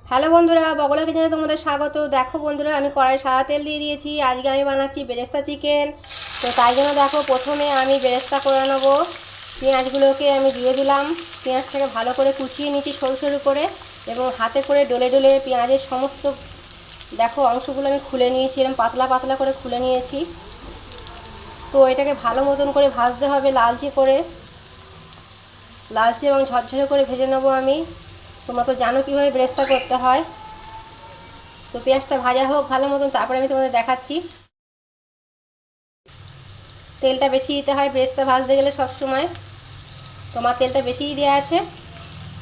Hello বন্ধুরা, বগলা কিচেনে তোমাদের স্বাগত। দেখো বন্ধুরা, আমি কড়াই সাদা তেল দিয়ে দিয়েছি। আজকে আমি বানাচ্ছি বেরেস্তা চিকেন। তো তাই জন্য দেখো, প্রথমে আমি বেরেস্তা করে নেবো। পেঁয়াজগুলোকে আমি দিয়ে দিলাম। পেঁয়াজটাকে ভালো করে কুচিয়ে নিচ্ছি সরু সরু করে, এবং হাতে করে ডলে ডলে পেঁয়াজের সমস্ত দেখো অংশগুলো আমি খুলে নিয়েছি, এরকম পাতলা পাতলা করে খুলে নিয়েছি। তো এটাকে ভালো মতন করে ভাজতে হবে, লালচে করে, লালচে এবং ঝরঝরে করে ভেজে নেবো আমি। তোমরা তো জানো কীভাবে বেরেস্তা করতে হয়। তো পেঁয়াজটা ভাজা হোক ভালো মতন, তারপরে আমি তোমাদের দেখাচ্ছি। তেলটা বেশি দিতে হয় বেরেস্তা ভাজতে গেলে সব সময়। তোমার তেলটা বেশিই দেওয়া আছে।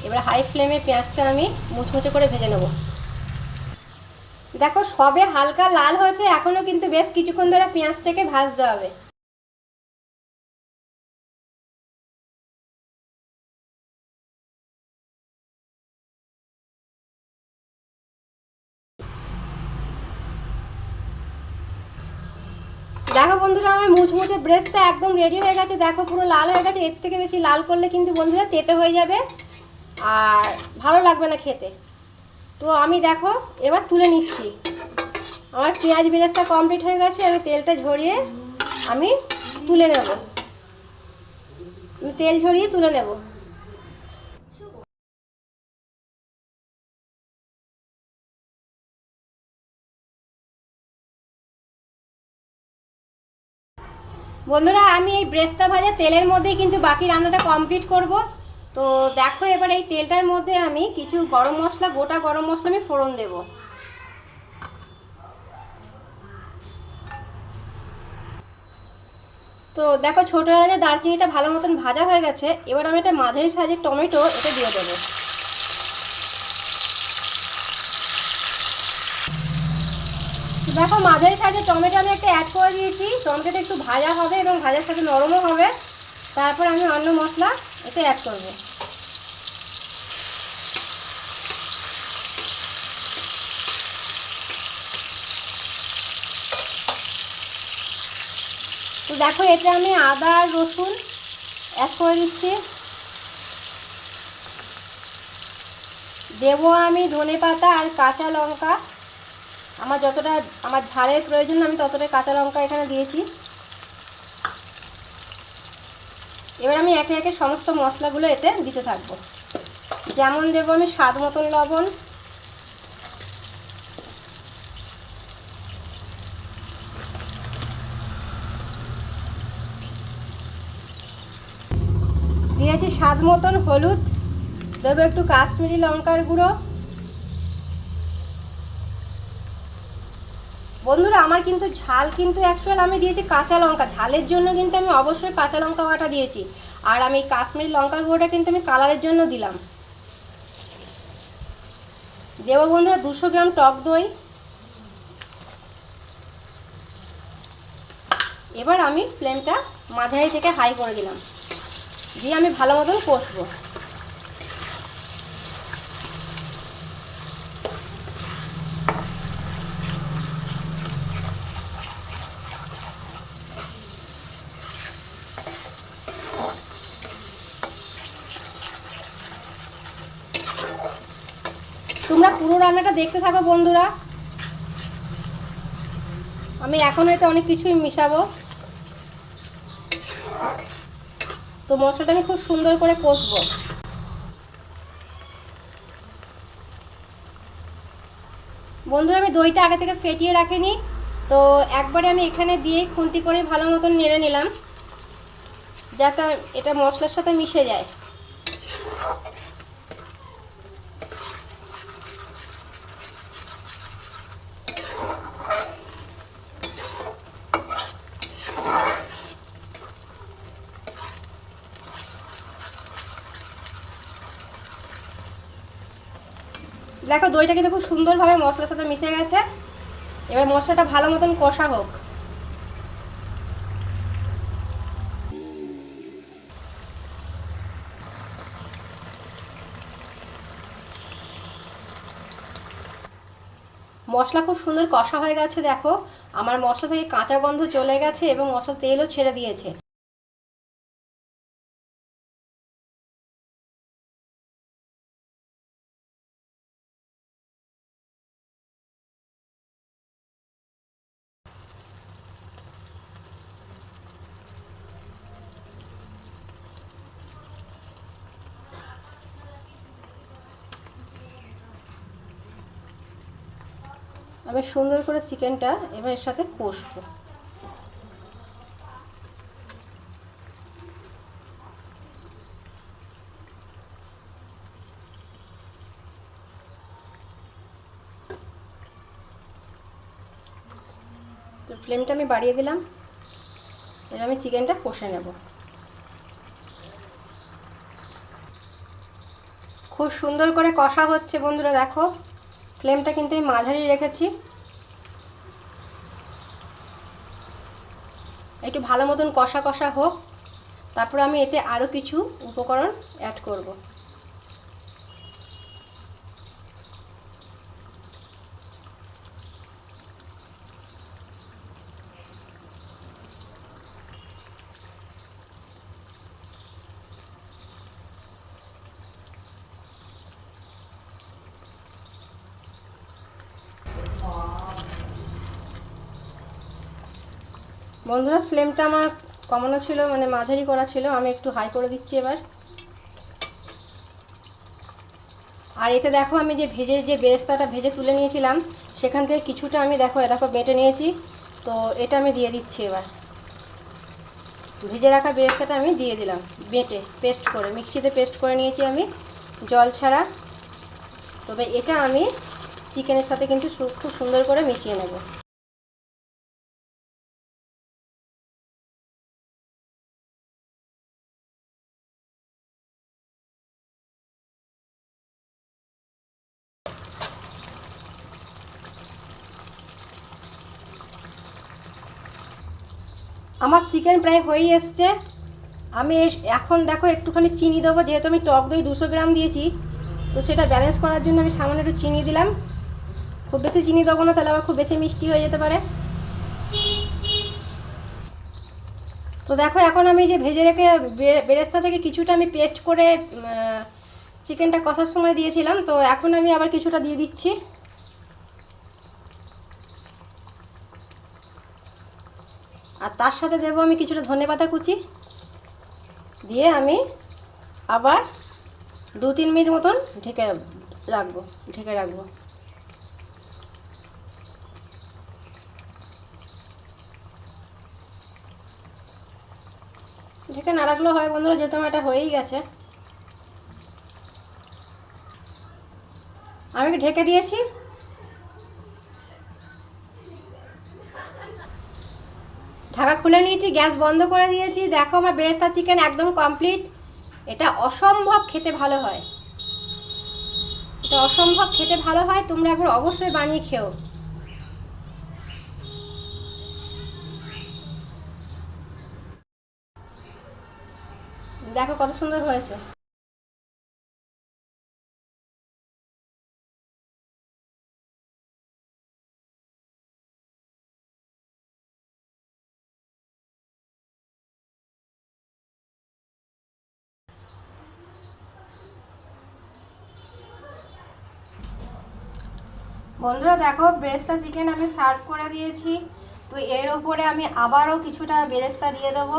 এবার হাই ফ্লেমে পেঁয়াজটা আমি মুচমুচে করে ভেজে নেব। দেখো, সবে হালকা লাল হয়েছে, এখনও কিন্তু বেশ কিছুক্ষণ ধরে পেঁয়াজটাকে ভাজতে হবে। দেখো বন্ধুরা, আমার মুচমুচে ব্রেস্টটা একদম রেডি হয়ে গেছে। দেখো পুরো লাল হয়ে গেছে। এর থেকে বেশি লাল করলে কিন্তু বন্ধুরা তেতো হয়ে যাবে আর ভালো লাগবে না খেতে। তো আমি দেখো এবার তুলে নিচ্ছি। আমার পেঁয়াজ বেরেস্তা কমপ্লিট হয়ে গেছে। আমি তেলটা ঝরিয়ে আমি তুলে নেব। তেল ঝরিয়ে তুলে নেব। বন্ধুরা, আমি এই ব্রেস্তা ভাজা তেলের মধ্যেই কিন্তু বাকি রান্নাটা কমপ্লিট করব। তো দেখো, এবার এই তেলটার মধ্যে আমি কিছু গরম মশলা, গোটা গরম মশলা আমি ফোড়ন দেব। তো দেখো, ছোটো এলাচে দারচিনিটা ভালো মতন ভাজা হয়ে গেছে। এবার আমি একটা মাঝারি সাইজের টমেটো এটা দিয়ে দেবো। দেখো, মাঝারি সাইজের টমেটো আমি একটা অ্যাড করে দিয়েছি। টমেটোটা একটু ভাজা হবে এবং ভাজার সাথে নরমও হবে। তারপর আমি অন্য মশলা এতে অ্যাড করব। তো দেখো, এতে আমি আদা আর রসুন অ্যাড করে দিচ্ছি। দেবো আমি ধনেপাতা আর কাঁচা লঙ্কা। আমার যতটা আমার ঝালের প্রয়োজন আমি ততটা কাঁচা লঙ্কা এখানে দিয়েছি। এবার আমি একে একে সমস্ত মশলাগুলো এতে দিতে থাকবো। যেমন দেবো আমি স্বাদ মতন লবণ, দিয়েছি স্বাদ মতন হলুদ, দেবো একটু কাশ্মীরি লঙ্কার গুঁড়ো। বন্ধুরা, আমার কিন্তু ঝাল কিন্তু অ্যাকচুয়াল আমি দিয়েছি কাঁচা লঙ্কা। ঝালের জন্য কিন্তু আমি অবশ্যই কাঁচা লঙ্কা বাটা দিয়েছি। আর আমি কাশ্মীরি লঙ্কার গুঁড়োটা কিন্তু আমি কালারের জন্য দিলাম। দেবো বন্ধুরা 200 গ্রাম টক দই। এবার আমি ফ্লেমটা মাঝারি থেকে হাই করে দিলাম, দিয়ে আমি ভালো মতন কষবো। তোমরা পুরো রান্নাটা দেখতে থাকো বন্ধুরা। আমি এখন এতে অনেক কিছুই মিশাবো। তো মশলাটা আমি খুব সুন্দর করে কষবো। বন্ধুরা, আমি দইটা আগে থেকে ফেটিয়ে রাখিনি। তো একবারে আমি এখানে দিয়ে খুন্তি করে ভালো মতন নেড়ে নিলাম, যাতে এটা মশলার সাথে মিশে যায়। দেখো, দইটা কিন্তু খুব সুন্দরভাবে মশলার সাথে মিশে গেছে। এবার মশলাটা ভালো মতন কষা হোক। মশলা খুব সুন্দর কষা হয়ে গেছে। দেখো, আমার মশলা থেকে কাঁচা গন্ধ চলে গেছে এবং মশলা তেলও ছেড়ে দিয়েছে। আমি সুন্দর করে চিকেনটা এবার এর সাথে কষবো। তো ফ্লেমটা আমি বাড়িয়ে দিলাম, এবার আমি চিকেনটা কষে নেব। খুব সুন্দর করে কষা হচ্ছে বন্ধুরা, দেখো ফ্লেমটা কিন্তু আমি মাঝারি রেখেছি। একটু ভালো মতন কষা কষা হোক, তারপর আমি এতে আরও কিছু উপকরণ অ্যাড করব। বন্ধুরা ফ্লেমটা আমার কমানো ছিল, মানে মাঝারি করা ছিল, আমি একটু হাই করে দিচ্ছি এবার। আর এতে দেখো আমি যে বেরেস্তাটা ভেজে তুলে নিয়েছিলাম সেখান থেকে কিছুটা আমি দেখো বেটে নিয়েছি, তো এটা আমি দিয়ে দিচ্ছি। এবার ভেজে রাখা বেরেস্তাটা আমি দিয়ে দিলাম, বেটে পেস্ট করে মিক্সিতে পেস্ট করে নিয়েছি আমি জল ছাড়া। তবে এটা আমি চিকেনের সাথে কিন্তু খুব সুন্দর করে মিশিয়ে নেব। আমার চিকেন প্রায় হয়েই এসছে। আমি এখন দেখো একটুখানি চিনি দেবো, যেহেতু আমি টক দই 200 গ্রাম দিয়েছি, তো সেটা ব্যালেন্স করার জন্য আমি সামান্য একটু চিনি দিলাম। খুব বেশি চিনি দেবো না, তাহলে আবার খুব বেশি মিষ্টি হয়ে যেতে পারে। তো দেখো এখন আমি যে ভেজে রেখে বেরেস্তা থেকে কিছুটা আমি পেস্ট করে চিকেনটা কষার সময় দিয়েছিলাম, তো এখন আমি আবার কিছুটা দিয়ে দিচ্ছি। আর তার সাথে দেবো আমি কিছুটা ধনেপাতা কুচি, দিয়ে আমি আবার 2-3 মিনিট মতন ঢেকে রাখবো। ঢেকে না রাখলেও হয় বন্ধুরা, যেহেতু আমার এটা হয়েই গেছে। আমি ঢেকে দিয়েছি। ঢাকা খুলে নিয়েছি, গ্যাস বন্ধ করে দিয়েছি। দেখো আমার বেরেস্তা চিকেন একদম কমপ্লিট। এটা অসম্ভব খেতে ভালো হয়, তোমরা একবার অবশ্যই বানিয়ে খেও। দেখো কত সুন্দর হয়েছে। বন্ধুরা দেখো বেরেস্তা চিকেন আমি সার্ভ করে দিয়েছি। তো এর ওপরে আমি আবারও কিছুটা বেরেস্তা দিয়ে দেবো।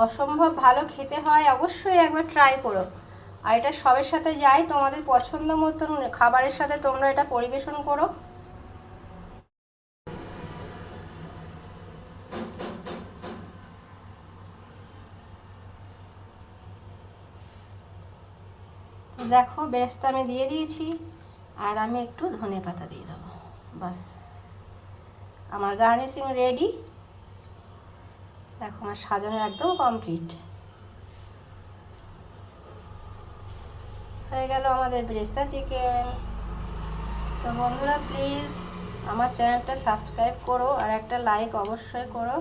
অসম্ভব ভালো খেতে হয়, অবশ্যই একবার ট্রাই করো। আর এটা সবের সাথে যায়, তোমাদের পছন্দ মতন খাবারের সাথে তোমরা এটা পরিবেশন করো। দেখো বেরেস্তা আমি দিয়ে দিয়েছি, আর আমি একটু ধনেপাতা দিয়ে দেবো। বাস আমার গার্নিশিং রেডি। দেখো আমার সাজানো একদম কমপ্লিট হয়ে গেল আমাদের বেরেস্তা চিকেন। তো বন্ধুরা প্লিজ আমার চ্যানেলটা সাবস্ক্রাইব করো, আর একটা লাইক অবশ্যই করো।